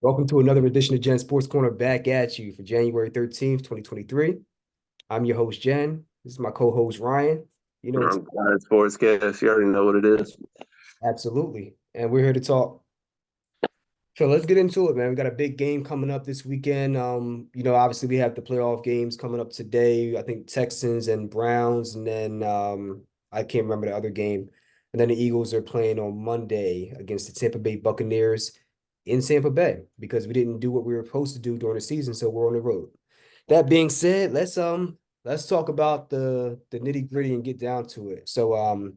Welcome to another edition of Gen Sports Corner back at you for January 13th, 2023. I'm your host, Jen. This is my co-host, Ryan. You know, it's I'm glad Sportscast. You already know what it is. absolutely. And we're here to talk. So let's get into it, man. We got a big game coming up this weekend. Obviously we have the playoff games coming up today. I think Texans and Browns, and then I can't remember the other game. And then the Eagles are playing on Monday against the Tampa Bay Buccaneers in Tampa Bay because we didn't do what we were supposed to do during the season, so we're on the road. That being said, let's talk about the nitty-gritty and get down to it. So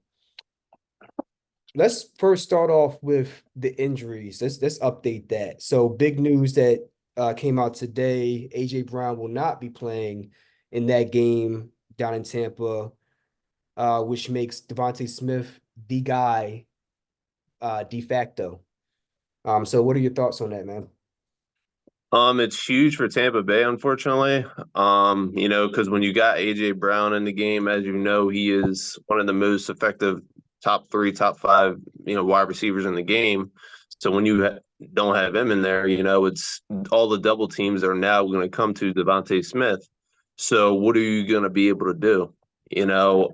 let's first start off with the injuries. Let's update that. So big news that came out today: AJ Brown will not be playing in that game down in Tampa, which makes DeVonta Smith the guy de facto. So what are your thoughts on that, man? It's huge for Tampa Bay, unfortunately. Because when you got AJ Brown in the game, as you know, he is one of the most effective top three, top five, wide receivers in the game. So when you don't have him in there, it's all the double teams are now going to come to DeVonta Smith. So what are you going to be able to do? You know,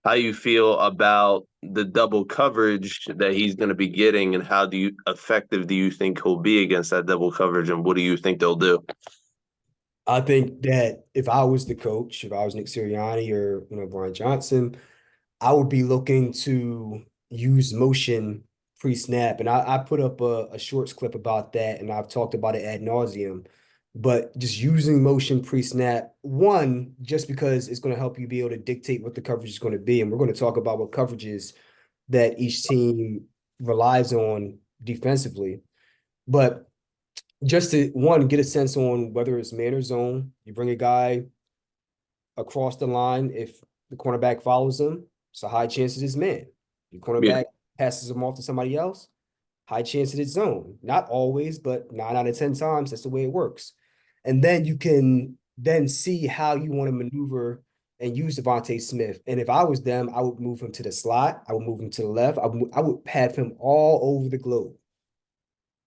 how you feel about the double coverage that he's going to be getting, and how effective do you think he'll be against that double coverage, and what do you think they'll do? I think that if I was the coach, if I was Nick Sirianni or Brian Johnson, I would be looking to use motion pre-snap. And I put up a shorts clip about that, and I've talked about it ad nauseum. But just using motion pre-snap, one, just because it's going to help you be able to dictate what the coverage is going to be. And we're going to talk about what coverages that each team relies on defensively. But just to, one, get a sense on whether it's man or zone. You bring a guy across the line. If the cornerback follows him, it's a high chance it is man. Your Yeah. cornerback passes him off to somebody else, high chance it is zone. Not always, but 9 out of 10 times, that's the way it works. And then you can then see how you want to maneuver and use DeVonta Smith. And if I was them, I would move him to the slot. I would move him to the left. I would have him all over the globe.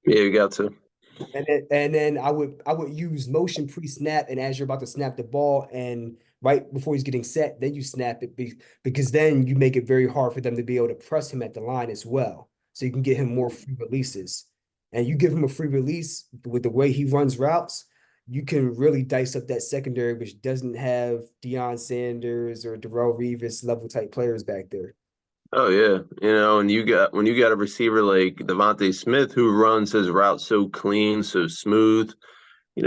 Yeah, you got to. And then I would use motion pre-snap, and as you're about to snap the ball and right before he's getting set, then you snap it because then you make it very hard for them to be able to press him at the line as well. So you can get him more free releases. And you give him a free release with the way he runs routes, you can really dice up that secondary, which doesn't have Deion Sanders or Darrelle Revis level type players back there. Oh yeah, and when you got a receiver like DeVonta Smith who runs his route so clean, so smooth. He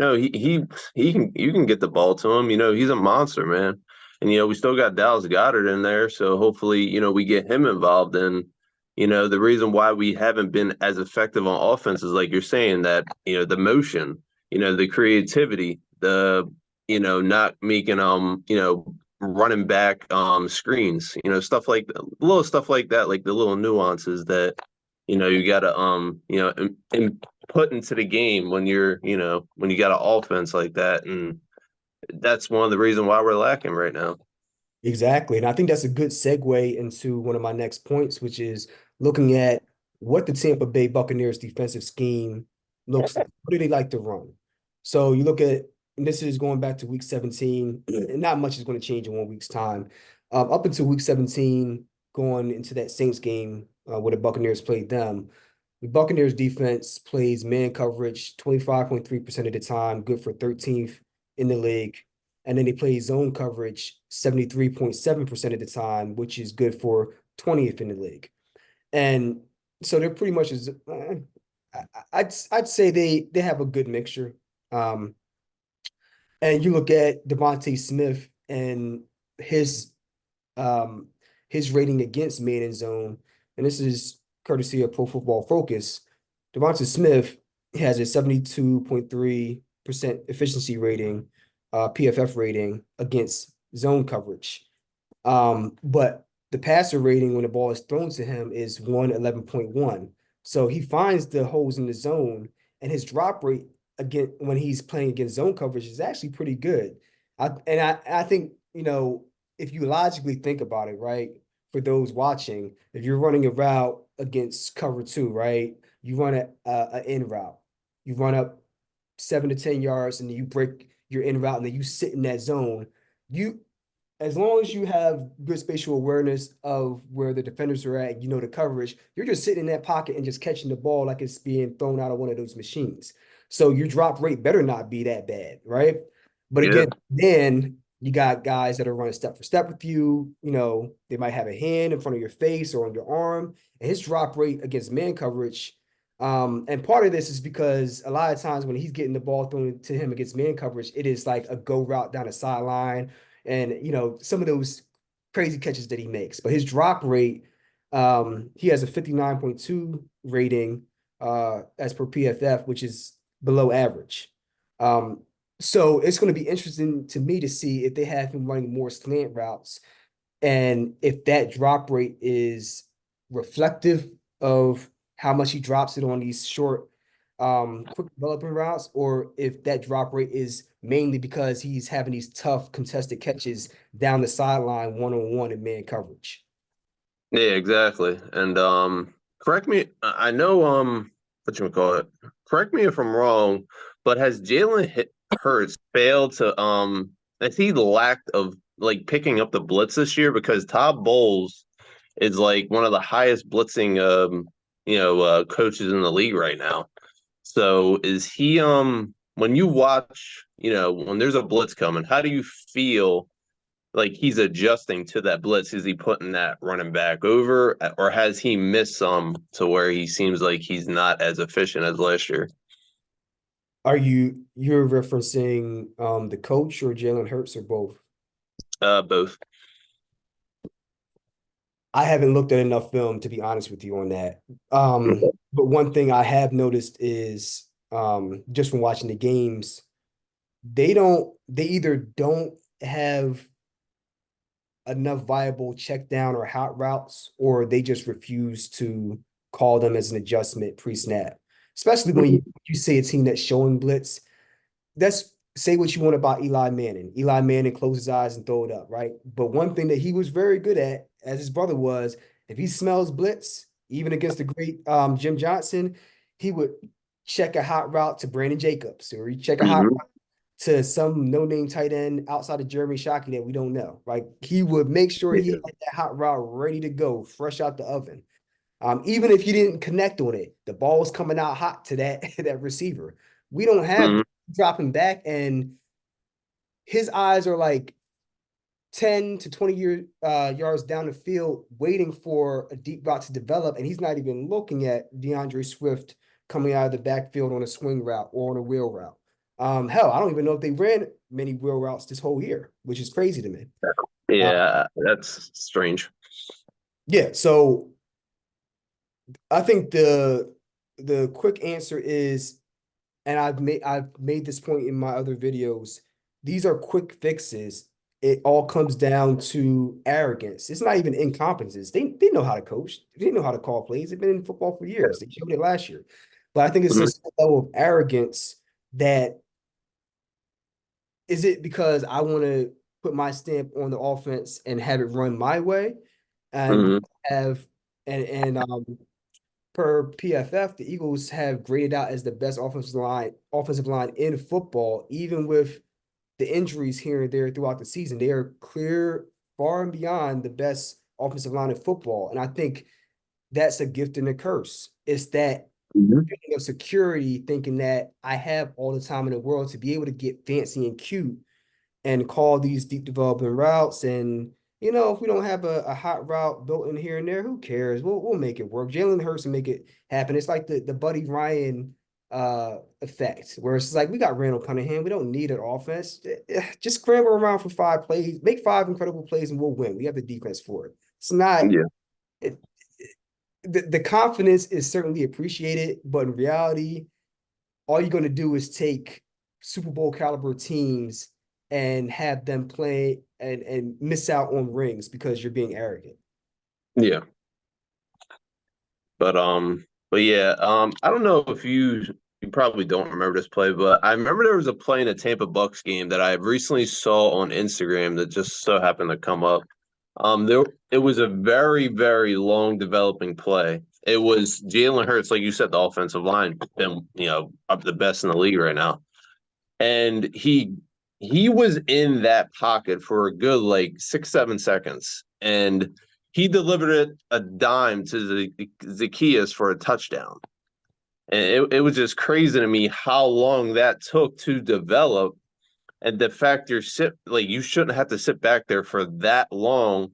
can you can get the ball to him. He's a monster, man. And we still got Dallas Goedert in there, so hopefully we get him involved. And the reason why we haven't been as effective on offense is like you're saying that the motion, the creativity, the not making running back screens, stuff like little stuff like that, like the little nuances that you gotta and put into the game when when you got an offense like that. And that's one of the reasons why we're lacking right now. Exactly. And I think that's a good segue into one of my next points, which is looking at what the Tampa Bay Buccaneers defensive scheme looks like. What do they like to run? So you look at, and this is going back to week 17, and not much is going to change in 1 week's time. Up until week 17, going into that Saints game where the Buccaneers played them, the Buccaneers defense plays man coverage 25.3% of the time, good for 13th in the league. And then they play zone coverage 73.7% of the time, which is good for 20th in the league. And so they're pretty much as I'd say they have a good mixture. Um, and you look at DeVonta Smith and his um his rating against man and zone, and this is courtesy of Pro Football Focus. DeVonta Smith has a 72.3% efficiency rating, PFF rating against zone coverage. But the passer rating when the ball is thrown to him is 111.1. So he finds the holes in the zone, and his drop rate again when he's playing against zone coverage is actually pretty good. I think, if you logically think about it, right, for those watching, if you're running a route against cover two, right, you run a in route, you run up 7 to 10 yards, and then you break your in route, and then you sit in that zone. You As long as you have good spatial awareness of where the defenders are at, you know the coverage, you're just sitting in that pocket and just catching the ball like it's being thrown out of one of those machines. So your drop rate better not be that bad, right? But Yeah. again, then you got guys that are running step for step with you. You know, they might have a hand in front of your face or on your arm, and his drop rate against man coverage. And part of this is because a lot of times when he's getting the ball thrown to him against man coverage, it is like a go route down the sideline and some of those crazy catches that he makes. But his drop rate, he has a 59.2 rating as per PFF, which is below average. So it's going to be interesting to me to see if they have him running more slant routes and if that drop rate is reflective of how much he drops it on these short, quick developing routes, or if that drop rate is mainly because he's having these tough contested catches down the sideline one-on-one in man coverage. Yeah, exactly. And correct me, I know what you call it. Correct me if I'm wrong, but has Hurts failed to has he lacked of like picking up the blitz this year? Because Todd Bowles is like one of the highest blitzing coaches in the league right now. So is he when you watch, when there's a blitz coming, how do you feel like he's adjusting to that blitz? Is he putting that running back over, or has he missed some to where he seems like he's not as efficient as last year? You're referencing the coach or Jalen Hurts or both? Both. I haven't looked at enough film to be honest with you on that. But one thing I have noticed is just from watching the games, they either don't have enough viable check down or hot routes, or they just refuse to call them as an adjustment pre-snap. Especially when you say a team that's showing blitz. That's say what you want about Eli Manning. Eli Manning closes his eyes and throw it up, right? But one thing that he was very good at, as his brother was, if he smells blitz, even against the great Jim Johnson, he would check a hot route to Brandon Jacobs, or he check a hot Mm-hmm. route to some no-name tight end outside of Jeremy Shockey that we don't know. Right? He would make sure he had that hot route ready to go, fresh out the oven. Even if you didn't connect on it, the ball was coming out hot to that that receiver. We don't have Mm-hmm. dropping back, and his eyes are like 10 to 20 yards down the field, waiting for a deep route to develop, and he's not even looking at DeAndre Swift coming out of the backfield on a swing route or on a wheel route. Hell, I don't even know if they ran many wheel routes this whole year, which is crazy to me. Uh, Yeah, that's strange. yeah, so I think the quick answer is, and I've made this point in my other videos, these are quick fixes. It all comes down to arrogance. It's not even incompetence. They know how to coach. They know how to call plays. They've been in football for years. They showed it last year. But I think it's Mm-hmm. this level of arrogance that is it because I want to put my stamp on the offense and have it run my way and Mm-hmm. have and per PFF, the Eagles have graded out as the best offensive line in football, even with the injuries here and there throughout the season. They are clear, far and beyond the best offensive line in football. And I think that's a gift and a curse. It's that Mm-hmm. feeling of security, thinking that I have all the time in the world to be able to get fancy and cute and call these deep developing routes. And if we don't have a hot route built in here and there, who cares? We'll make it work. Jalen Hurts will make it happen. It's like the Buddy Ryan effect, where it's like we got Randall Cunningham. We don't need an offense. Just scramble around for 5 plays, make 5 incredible plays, and we'll win. We have the defense for it. It's not Yeah. it, the confidence is certainly appreciated, but in reality, all you're going to do is take Super Bowl caliber teams and have them play and miss out on rings because you're being arrogant. Yeah. But yeah, I don't know if you probably don't remember this play, but I remember there was a play in a Tampa Bucs game that I recently saw on Instagram that just so happened to come up. There it was a very, very long developing play. it was Jalen Hurts, like you said, the offensive line been, up the best in the league right now. And he was in that pocket for a good like 6, 7 seconds. And he delivered it a dime to the Zacchaeus for a touchdown. And it was just crazy to me how long that took to develop. And the fact you shouldn't have to sit back there for that long,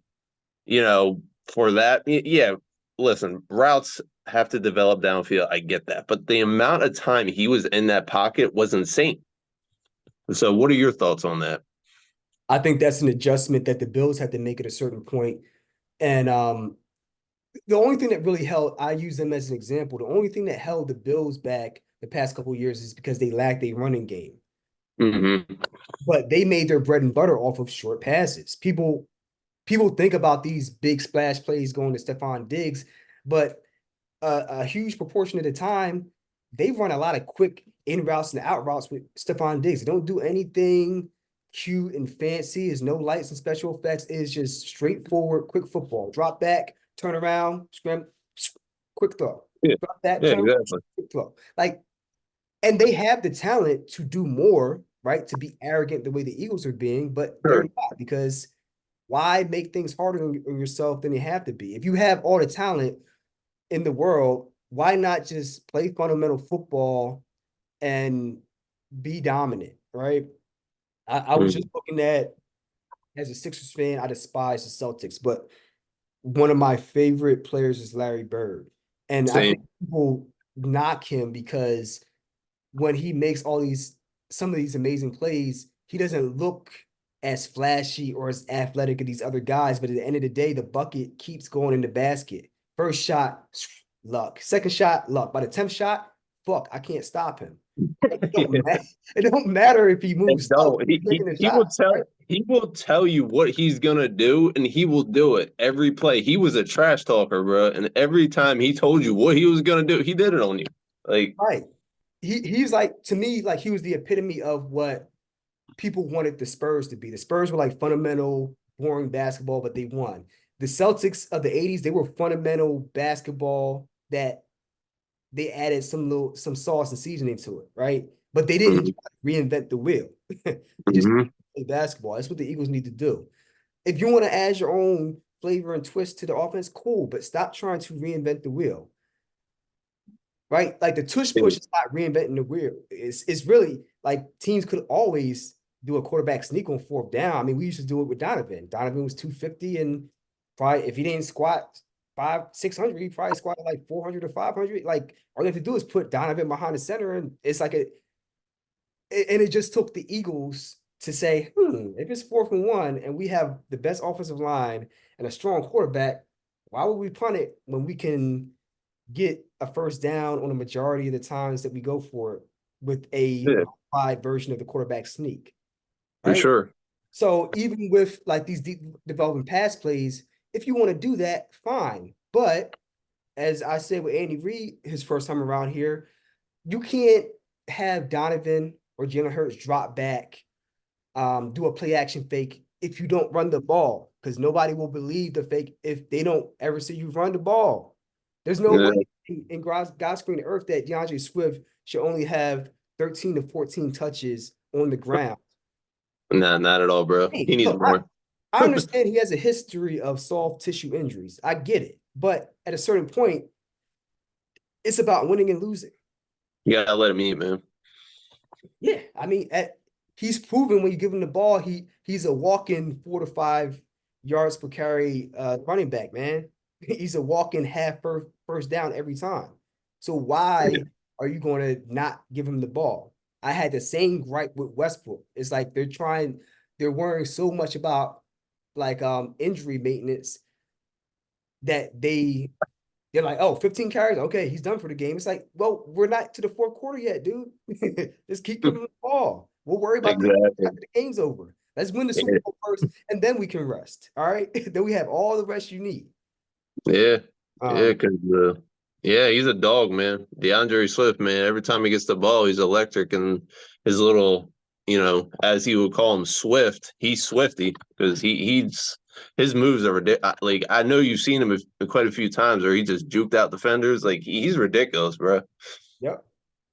for that. Yeah, listen, routes have to develop downfield. I get that. But the amount of time he was in that pocket was insane. So what are your thoughts on that? I think that's an adjustment that the Bills had to make at a certain point. And the only thing that really held, I use them as an example, the only thing that held the Bills back the past couple of years is because they lacked a running game. Mm-hmm. But they made their bread and butter off of short passes. People think about these big splash plays going to Stephon Diggs, but a huge proportion of the time, they run a lot of quick in routes and out routes with Stephon Diggs. They don't do anything cute and fancy. There's no lights and special effects. It's just straightforward, quick football. Drop back, turn around, scram, quick throw. Yeah, Drop that, yeah, turn around, exactly. quick throw. Like, and they have the talent to do more, right? To be arrogant the way the Eagles are being, but they're Sure. not because why make things harder on yourself than they have to be? If you have all the talent in the world, why not just play fundamental football and be dominant, right? I was just Mhm. looking at, as a Sixers fan, I despise the Celtics, but one of my favorite players is Larry Bird. And I think Same. people knock him because when he makes some of these amazing plays, he doesn't look as flashy or as athletic as these other guys. But at the end of the day, the bucket keeps going in the basket. First shot, luck. Second shot, luck. By the 10th shot, fuck, I can't stop him. It don't Yeah. matter. It don't matter if he moves And slow. don't He's making the he will shots, right? tell you what he's gonna do, and he will do it every play. He was a trash talker, bro, and every time he told you what he was gonna do, he did it on you. Like, Right. He's like, to me, like he was the epitome of what people wanted the Spurs to be. The Spurs were like fundamental, boring basketball, but they won. The Celtics of the 80s, they were fundamental basketball that they added some sauce and seasoning to it, right? But they didn't mhm, try to reinvent the wheel. They just mhm. play basketball. That's what the Eagles need to do. If you want to add your own flavor and twist to the offense, cool, but stop trying to reinvent the wheel, right? Like the tush push is not reinventing the wheel. It's really like teams could always do a quarterback sneak on fourth down. I mean, we used to do it with Donovan. Donovan was 250 and probably if he didn't squat 600, he probably squatted like 400 or 500. Like all you have to do is put Donovan behind the center, and it's like and it just took the Eagles to say, if it's 4th and 1 and we have the best offensive line and a strong quarterback, why would we punt it when we can get a first down on a majority of the times that we go for it with a Yeah, modified version of the quarterback sneak, for right? sure. So even with like these deep developing pass plays, if you want to do that, fine. But as I said with Andy Reid, his first time around here, you can't have Donovan or Jalen Hurts drop back, do a play action fake if you don't run the ball, because nobody will believe the fake if they don't ever see you run the ball. There's no Yeah, way in God's green earth that DeAndre Swift should only have 13 to 14 touches on the ground. nah, not at all, bro. Hey, He needs look, more. I understand he has a history of soft tissue injuries. I get it. But at a certain point, it's about winning and losing. You gotta let him eat, man. Yeah, I mean, he's proven when you give him the ball, he's a walk-in 4 to 5 yards per carry running back, man. He's a walk-in half first down every time. So why are you going to not give him the ball? I had the same gripe with Westbrook. It's like they're worrying so much about like injury maintenance that they're like, oh, 15 carries. Okay, he's done for the game. It's like, well, we're not to the fourth quarter yet, dude. Just keep giving him the ball. We'll worry about that Exactly. after the game's over. Let's win the Super Yeah, Bowl first, and then we can rest. All right. Then we have all the rest you need. yeah, yeah. Um, Because yeah, he's a dog, man. DeAndre Swift, man. Every time he gets the ball, he's electric, and his little, as he would call him, Swift. He's swifty because he's his moves are ridiculous. Like I know you've seen him quite a few times where he just juked out defenders. Like he's ridiculous, bro. Yep.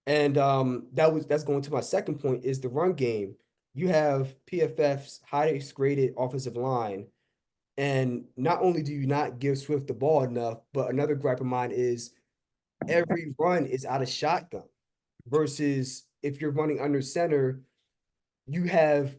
And that's going to my second point is the run game. You have PFF's highest graded offensive line. And not only do you not give Swift the ball enough, but another gripe of mine is every run is out of shotgun versus if you're running under center, you have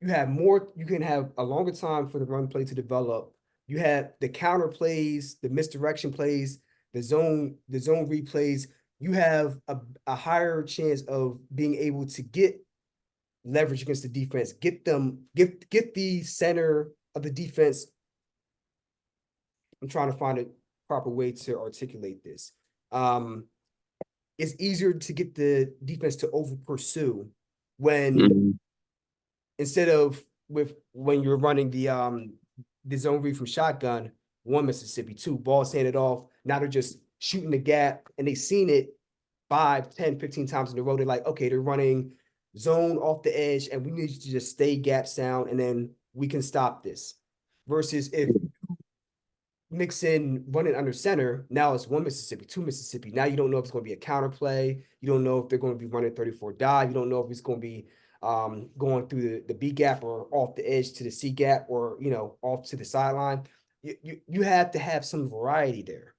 you can have a longer time for the run play to develop. You have the counter plays, the misdirection plays, the zone replays. You have a higher chance of being able to get leverage against the defense, get the center of the defense. I'm trying to find a proper way to articulate this. Um, it's easier to get the defense to over pursue when Mhm. instead of with when you're running the zone read from shotgun, one Mississippi, two balls handed off. Now they're just shooting the gap and they've seen it 5, 10, 15 times in a row. They're like, okay, they're running zone off the edge, and we need to just stay gap sound, and then we can stop this. Versus if mix in running under center, now it's one Mississippi, two Mississippi. Now you don't know if it's going to be a counter play. You don't know if they're going to be running 34 dive. You don't know if it's going to be going through the B gap or off the edge to the C gap or, off to the sideline. You have to have some variety there.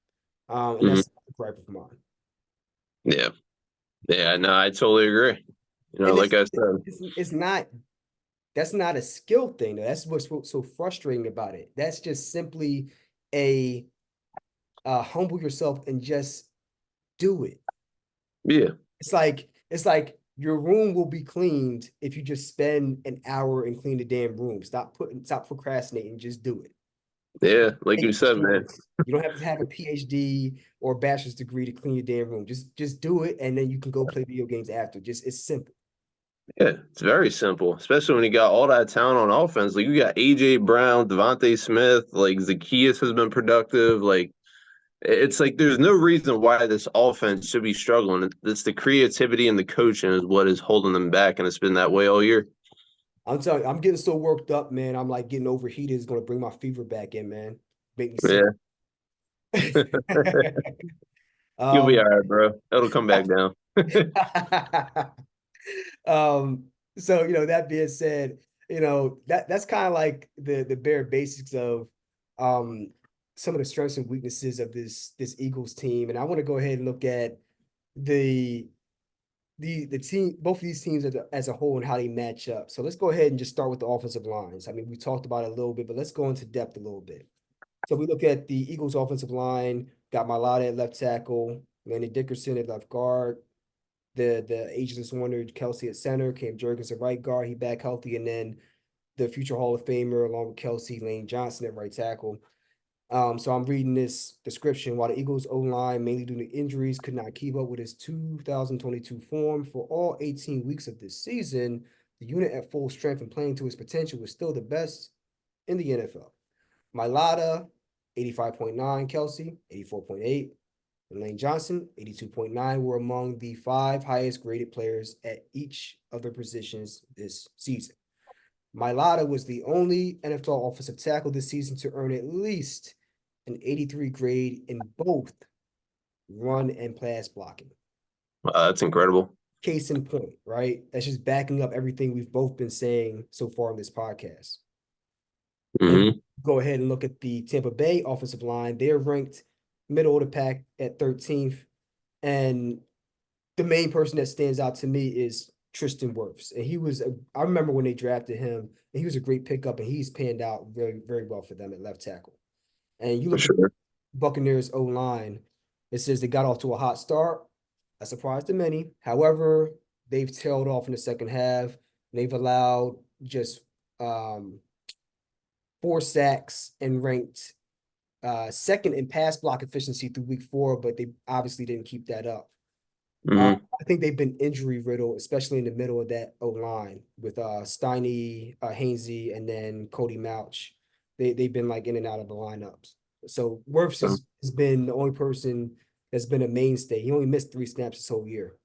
And Mhm. that's the gripe of mine. Yeah, yeah, no, I totally agree. And Like I said, it's not that's not a skill thing. That's what's so frustrating about it. That's just simply a humble yourself and just do it. yeah, It's like your room will be cleaned if you just spend an hour and clean the damn room. Stop procrastinating, just do it. yeah, like you Take said, extra man. work. You don't have to have a PhD or a bachelor's degree to clean your damn room. Just do it, and then you can go play video games after. Just it's simple. Yeah, it's very simple, especially when you got all that talent on offense. Like you got AJ Brown, DeVonta Smith, like Zacchaeus has been productive. Like it's like there's no reason why this offense should be struggling. It's the creativity and the coaching is what is holding them back, and it's been that way all year. I'm telling you, I'm getting so worked up, man. I'm like getting overheated. It's gonna bring my fever back in, man. Make me sick. Yeah, you'll be um, all right, bro. It'll come back down. um, so that being said, that's kind of like the bare basics of um some of the strengths and weaknesses of this Eagles team. And I want to go ahead and look at the the team, both of these teams as a whole and how they match up. So let's go ahead and just start with the offensive lines. I mean, we talked about it a little bit, but let's go into depth a little bit. So we look at the Eagles offensive line, got Mailata at left tackle, Landon Dickerson at left guard, the ageless wonder Kelsey at center, Cam Jurgens at right guard, he back healthy, and then the future Hall of Famer along with Kelsey, Lane Johnson at right tackle. So I'm reading this description. While the Eagles O-line, mainly due to injuries, could not keep up with his 2022 form for all 18 weeks of this season, the unit at full strength and playing to his potential was still the best in the NFL. Mailata, 85.9, Kelsey, 84.8, and Lane Johnson, 82.9, were among the 5 highest graded players at each of their positions this season. Mailata was the only NFL offensive tackle this season to earn at least an 83 grade in both run and pass blocking. Wow, that's incredible. Case in point, right? That's just backing up everything we've both been saying so far in this podcast. And Hmm. go ahead and look at the Tampa Bay offensive line. They're ranked middle of the pack at 13th. And the main person that stands out to me is Tristan Wirfs. And I remember when they drafted him, and he was a great pickup, and he's panned out very, very well for them at left tackle. And you For look at sure. Buccaneers O line, it says they got off to a hot start. A surprise to many. However, they've tailed off in the second half. They've allowed just 4 sacks and ranked second in pass block efficiency through week 4, but they obviously didn't keep that up. Hmm. I think they've been injury riddled, especially in the middle of that O line with Steiny, Hainsey, and then Cody Mouch. They've been like in and out of the lineups. So Wirfs has been the only person that's been a mainstay. He only missed 3 snaps this whole year.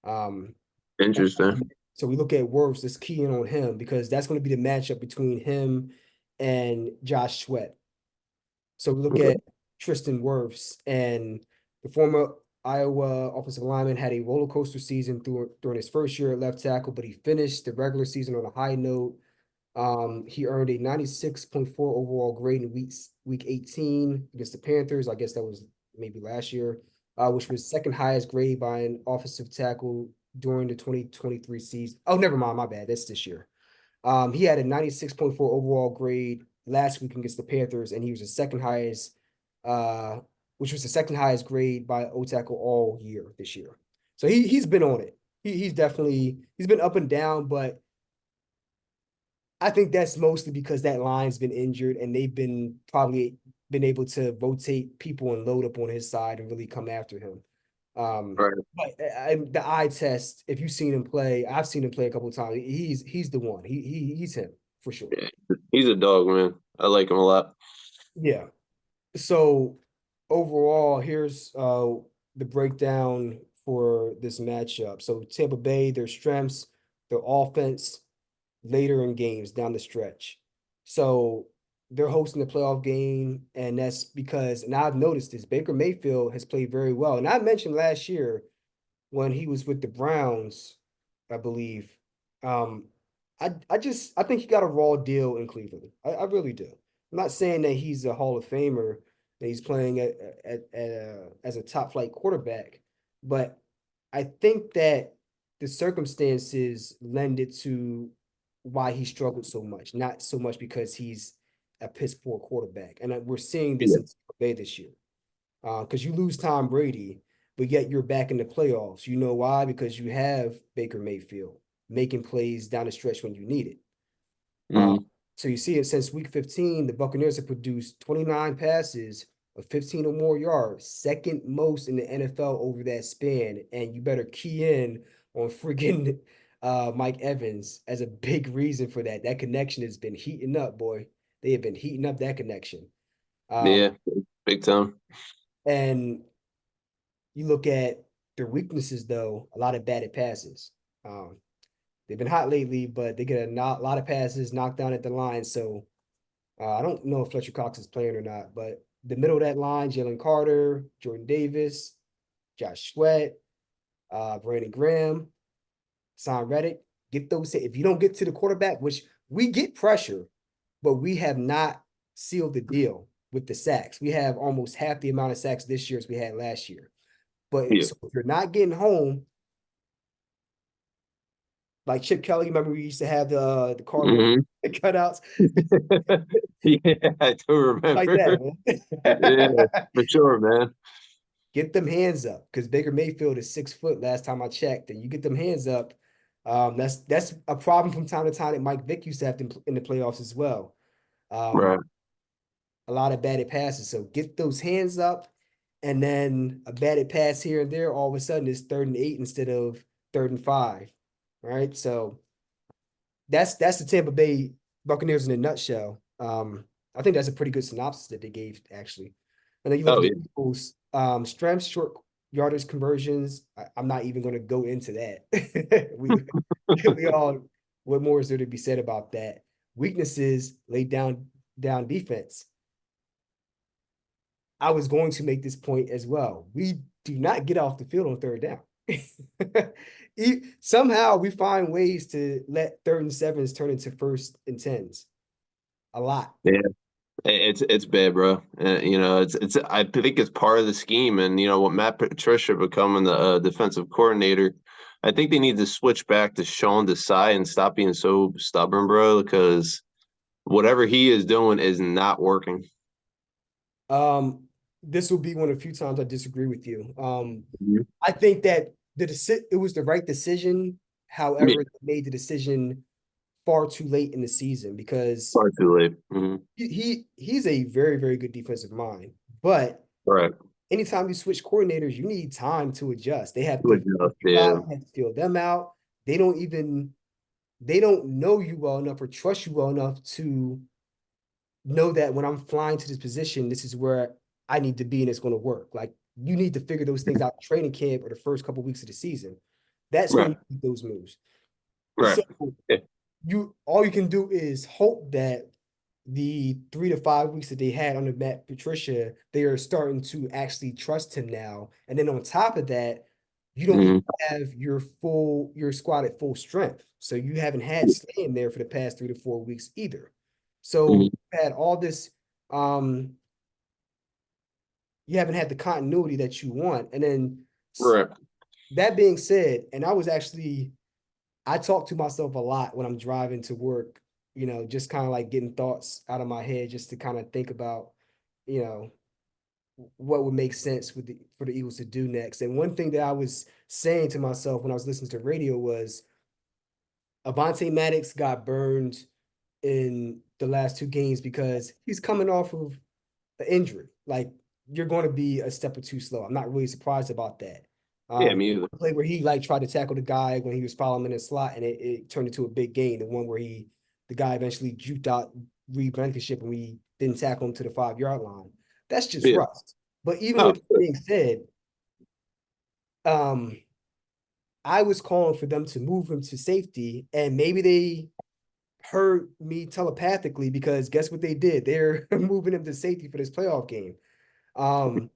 Um, and Interesting. so we look at Wirfs, let's key in on him because that's going to be the matchup between him and Josh Sweat. So we look Okay. at Tristan Wirfs, and the former Iowa offensive lineman had a roller coaster season during his first year at left tackle, but he finished the regular season on a high note. He earned a 96.4 overall grade in week 18 against the Panthers. I guess that was maybe last year, which was second highest grade by an offensive tackle during the 2023 season. Oh, never mind, my bad. That's this year. He had a 96.4 overall grade last week against the Panthers, and he was the second highest, uh, which was the second highest grade by O tackle all year this year. So he's been on it. He's been up and down, but I think that's mostly because that line's been injured and they've been probably been able to rotate people and load up on his side and really come after him. Right. But the eye test, if you've seen him play, I've seen him play a couple of times. He's the one. He's him for sure. Yeah. He's a dog, man. I like him a lot. Yeah. So overall, here's the breakdown for this matchup. So Tampa Bay, their strengths, their offense, later in games down the stretch. So they're hosting the playoff game, and that's because, and I've noticed this, Baker Mayfield has played very well. And I mentioned last year when he was with the Browns, I believe. Um, I think he got a raw deal in Cleveland. I really do. I'm not saying that he's a Hall of Famer and he's playing as a top flight quarterback, but I think that the circumstances lend it to why he struggled so much, not so much because he's a piss poor quarterback. And we're seeing this Yeah. in Tampa Bay this year because you lose Tom Brady, but yet you're back in the playoffs. You know why? Because you have Baker Mayfield making plays down the stretch when you need it. Uh, Mm. so you see it since week 15, the Buccaneers have produced 29 passes of 15 or more yards, second most in the NFL over that span. And you better key in on friggin' Mike Evans as a big reason for that. That connection has been heating up, boy. They have been heating up that connection. Um, Yeah. Big time. and you look at their weaknesses, though, a lot of batted passes. Um, they've been hot lately, but they get a lot of passes knocked down at the line. So I don't know if Fletcher Cox is playing or not, but the middle of that line, Jalen Carter, Jordan Davis, Josh Sweat, Brandon Graham, Son Reddick, get those. If you don't get to the quarterback, which we get pressure, but we have not sealed the deal with the sacks. We have almost half the amount of sacks this year as we had last year. But Yeah. so if you're not getting home, like Chip Kelly, remember we used to have the cardboard Hmm. cutouts Yeah, I do like that, remember. Yeah, man. for sure, man. Get them hands up because Baker Mayfield is 6 foot last time I checked, and you get them hands up. That's a problem from time to time that Mike Vick used to have in the playoffs as well. Um, Right. a lot of batted passes. So get those hands up, and then a batted pass here and there, all of a sudden it's 3rd and 8 instead of 3rd and 5. Right. So that's the Tampa Bay Buccaneers in a nutshell. I think that's a pretty good synopsis that they gave, actually. And then you look Oh, at the yeah. Eagles, strengths, short yardage conversions. I'm not even going to go into that. We all, what more is there to be said about that? Weaknesses, laid down defense. I was going to make this point as well. We do not get off the field on 3rd down. Somehow we find ways to let 3rd and 7s turn into 1st and 10s a lot. Yeah. It's bad, bro. It's I think it's part of the scheme, and what Matt Patricia becoming the defensive coordinator. I think they need to switch back to Sean Desai and stop being so stubborn, bro. Because whatever he is doing is not working. Um, this will be one of the few times I disagree with you. Mhm. I think that it was the right decision. Yeah, However, they made the decision far too late in the season because far too late. Hmm. he's a very, very good defensive mind. But Right. anytime you switch coordinators, you need time to adjust. They have to Good feel enough. you Yeah. out, have to feel them out. They don't even they don't know you well enough or trust you well enough to know that when I'm flying to this position, this is where I need to be and it's going to work. Like you need to figure those things out in training camp or the first couple of weeks of the season. That's when Right. you make those moves. Right. So Yeah. all you can do is hope that the 3 to 5 weeks that they had under Matt Patricia, they are starting to actually trust him now. And then on top of that, you don't even Mm-hmm. have your squad at full strength. So you haven't had Slay in there for the past 3 to 4 weeks either. So Mm-hmm. you had all this, um, you haven't had the continuity that you want. And then Right. that being said, and I talk to myself a lot when I'm driving to work, just kind of like getting thoughts out of my head just to kind of think about, you know, what would make sense for the Eagles to do next. And one thing that I was saying to myself when I was listening to radio was Avante Maddox got burned in the last 2 games because he's coming off of an injury. Like you're going to be a step or two slow. I'm not really surprised about that. Yeah, me either. Play where he like tried to tackle the guy when he was following him in the slot, and it turned into a big gain. The one where the guy eventually juked out Reed Blankenship, and we didn't tackle him to the 5 yard line. That's just Yeah. rust. But even Oh, with that being said, um, I was calling for them to move him to safety, and maybe they heard me telepathically because guess what they did? They're moving him to safety for this playoff game. Um,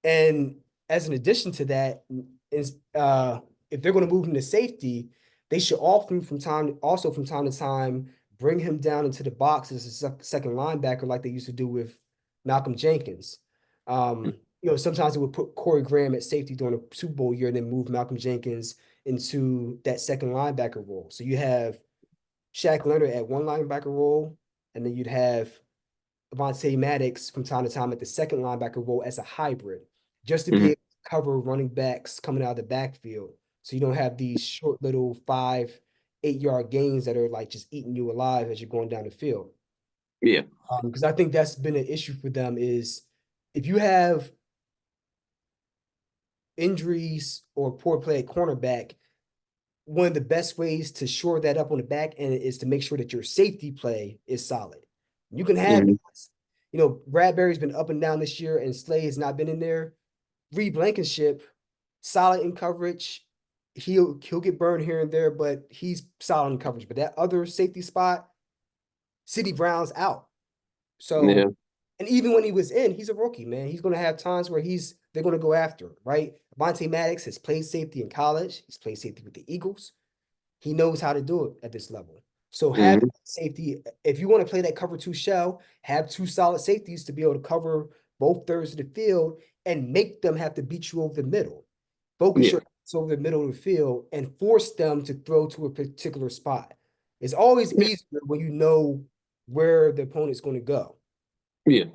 And as an addition to that, is if they're going to move him to safety, they should often from time to time bring him down into the box as a second linebacker like they used to do with Malcolm Jenkins. Sometimes they would put Corey Graham at safety during the Super Bowl year and then move Malcolm Jenkins into that second linebacker role. So you have Shaq Leonard at one linebacker role, and then you'd have Avante Maddox from time to time at the second linebacker role as a hybrid, just to be mhm. able to cover running backs coming out of the backfield. So you don't have these short little 5, 8 yard gains that are like just eating you alive as you're going down the field. Yeah. Because I think that's been an issue for them is if you have injuries or poor play at cornerback, one of the best ways to shore that up on the back end is to make sure that your safety play is solid. You can have Mhm. guys, Bradbury's been up and down this year and Slay has not been in there. Reed Blankenship, solid in coverage. He'll get burned here and there, but he's solid in coverage. But that other safety spot, City Brown's out. Yeah. So, and even when he was in, he's a rookie, man. He's going to have times where they're going to go after him, right? Avante Maddox has played safety in college. He's played safety with the Eagles. He knows how to do it at this level. So have Mhm. safety. If you want to play that cover two shell, have two solid safeties to be able to cover both thirds of the field and make them have to beat you over the middle. Focus Yeah. your over the middle of the field and force them to throw to a particular spot. It's always Yeah. easier when you know where the opponent's going to go, Yeah.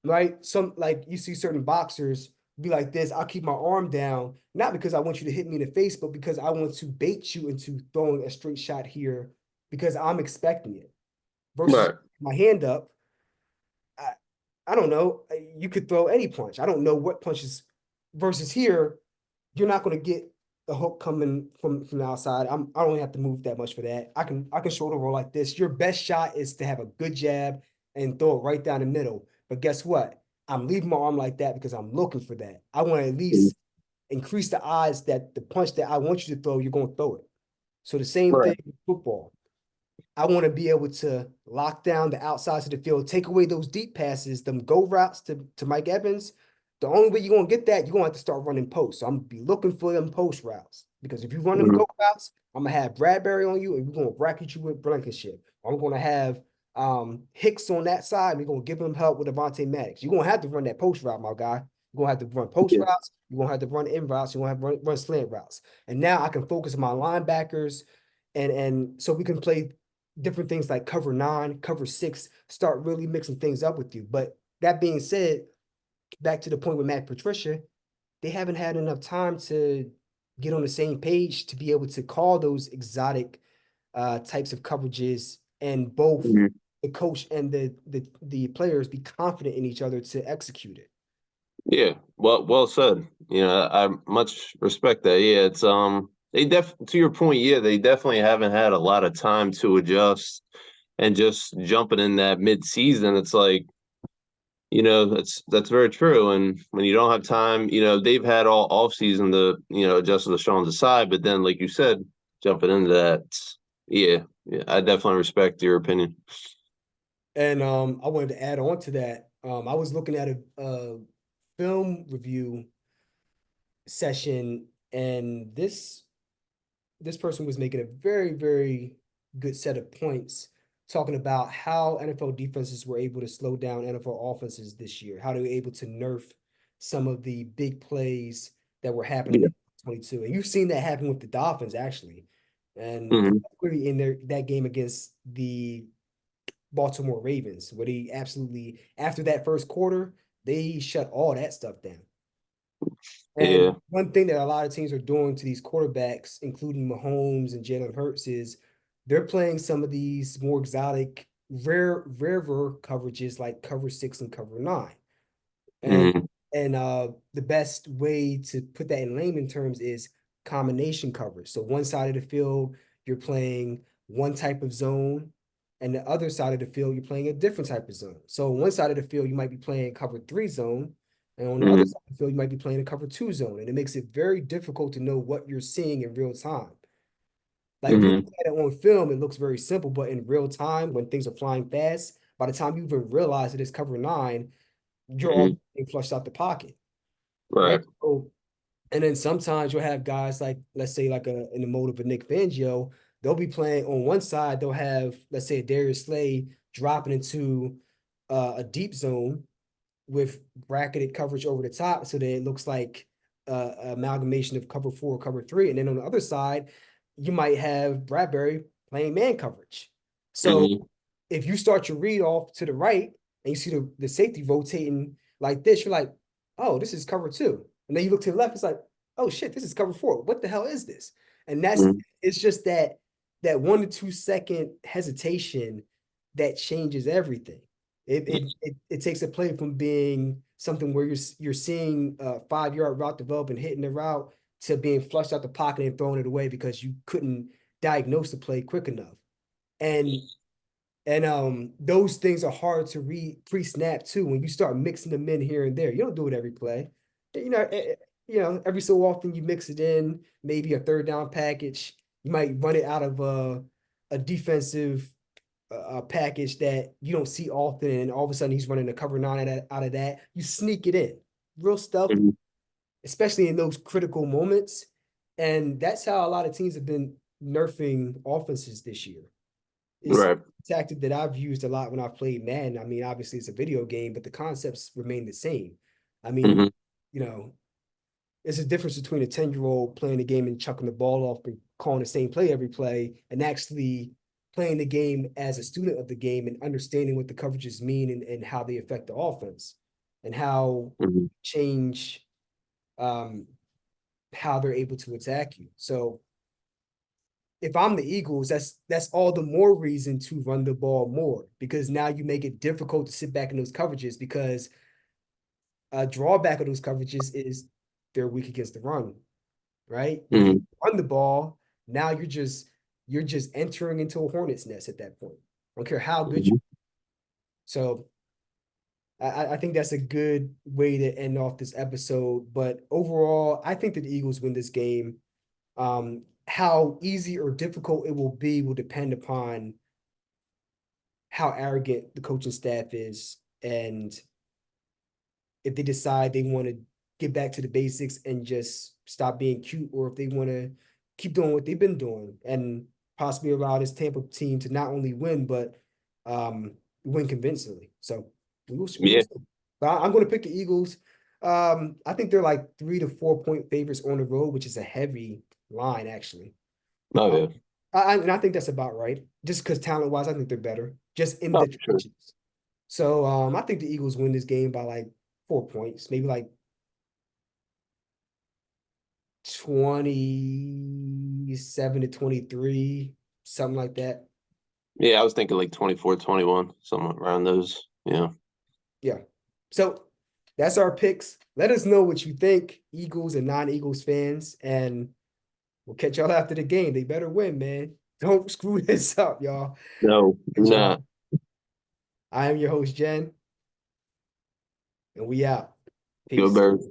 right? Some like you see certain boxers be like this. I'll keep my arm down, not because I want you to hit me in the face, but because I want to bait you into throwing a straight shot here because I'm expecting it. Versus Right. my hand up, I, I don't know. You could throw any punch. I don't know what punches. Versus here, you're not going to get the hook coming from the outside. I don't have to move that much for that. I can shoulder roll like this. Your best shot is to have a good jab and throw it right down the middle. But guess what? I'm leaving my arm like that because I'm looking for that. I want to at Mhm. least increase the odds that the punch that I want you to throw, you're going to throw it. So the same Right. thing with football. I want to be able to lock down the outsides of the field, take away those deep passes, them go routes to Mike Evans. The only way you're gonna get that, you're gonna have to start running posts. So I'm gonna be looking for them post routes. Because if you run them Mhm. go routes, I'm gonna have Bradbury on you and we're gonna bracket you with Blankenship. I'm gonna have Hicks on that side, and we're gonna give him help with Avante Maddox. You're gonna have to run that post route, my guy. You're gonna have to run post Yeah. routes, you're gonna have to run in routes, you're gonna have to run slant routes. And now I can focus on my linebackers and so we can play different things like cover 9, cover 6, start really mixing things up with you. But that being said, back to the point with Matt Patricia, they haven't had enough time to get on the same page to be able to call those exotic types of coverages and both Mhm. the coach and the players be confident in each other to execute it. Yeah. Well said. I much respect that. Yeah, it's they to your point, yeah, they definitely haven't had a lot of time to adjust and just jumping in that mid season, it's like, that's very true. And when you don't have time, they've had all off season to, adjust to the Sean's aside, but then like you said, jumping into that, yeah, I definitely respect your opinion. And I wanted to add on to that. I was looking at a film review session, and this person was making a very, very good set of points talking about how NFL defenses were able to slow down NFL offenses this year, how they were able to nerf some of the big plays that were happening Yeah. in 22. And you've seen that happen with the Dolphins, actually. And Hmm. particularly in that game against the Baltimore Ravens, where they absolutely, after that first quarter, they shut all that stuff down. And Yeah. one thing that a lot of teams are doing to these quarterbacks, including Mahomes and Jalen Hurts, is they're playing some of these more exotic, rarer coverages like cover 6 and cover 9. And Hmm. the best way to put that in layman terms is combination coverage. So one side of the field, you're playing one type of zone, and the other side of the field, you're playing a different type of zone. So one side of the field, you might be playing cover 3 zone, and on the other Hmm. side of the field, you might be playing a cover 2 zone. And it makes it very difficult to know what you're seeing in real time. Like if you Hmm. look at it on film, it looks very simple, but in real time, when things are flying fast, by the time you even realize it is cover 9, you're all Hmm. being flushed out the pocket, right? Right. So, and then sometimes you'll have guys like, let's say, like in the mode of a Nick Fangio, they'll be playing on one side, they'll have, let's say, a Darius Slay dropping into a deep zone with bracketed coverage over the top so that it looks like amalgamation of cover 4, cover 3. And then on the other side, you might have Bradbury playing man coverage. So Hmm. if you start your read off to the right and you see the safety rotating like this, you're like, oh, this is cover 2. And then you look to the left, it's like, oh shit, this is cover 4. What the hell is this? And Hmm. it's just that 1 to 2 second hesitation that changes everything. It takes a play from being something where you're seeing a 5 yard route develop and hitting the route to being flushed out the pocket and throwing it away because you couldn't diagnose the play quick enough. And those things are hard to read pre-snap too when you start mixing them in here and there. You don't do it every play. You know, every so often you mix it in, maybe a third down package. You might run it out of a defensive package that you don't see often, and all of a sudden he's running a cover 9 out of that. You sneak it in, real stuff, Hmm. especially in those critical moments. And that's how a lot of teams have been nerfing offenses this year. It's Right. a tactic that I've used a lot when I've played Madden. I mean, obviously it's a video game, but the concepts remain the same. I mean, Hmm. you know, there's a difference between a 10-year-old playing the game and chucking the ball off and calling the same play every play and actually playing the game as a student of the game and understanding what the coverages mean and how they affect the offense and how Hmm. change um, how they're able to attack you. So if I'm the Eagles, that's all the more reason to run the ball more because now you make it difficult to sit back in those coverages because a drawback of those coverages is they're weak against the run, right? But if you Hmm. run the ball, now you're just entering into a hornet's nest at that point. I don't care how good you. Hmm. So I think that's a good way to end off this episode. But overall, I think that the Eagles win this game. How easy or difficult it will be will depend upon how arrogant the coaching staff is and if they decide they want to get back to the basics and just stop being cute, or if they want to keep doing what they've been doing and possibly allow this Tampa team to not only win but win convincingly. So we will Yeah. see. But I'm going to pick the Eagles. I think they're like 3 to 4 point favorites on the road, which is a heavy line actually. Oh Um, yeah. and I think that's about right. Just because talent wise, I think they're better. Just in Oh, the for sure. trenches. So I think the Eagles win this game by like 4 points, maybe like 27-23, something like that. Yeah, I was thinking like 24-21, somewhere around those. Yeah. Yeah. So that's our picks. Let us know what you think, Eagles and non-Eagles fans, and we'll catch y'all after the game. They better win, man. Don't screw this up, y'all. No, Good nah. job. I am your host, Jen, and we out. Go Peace. Birds.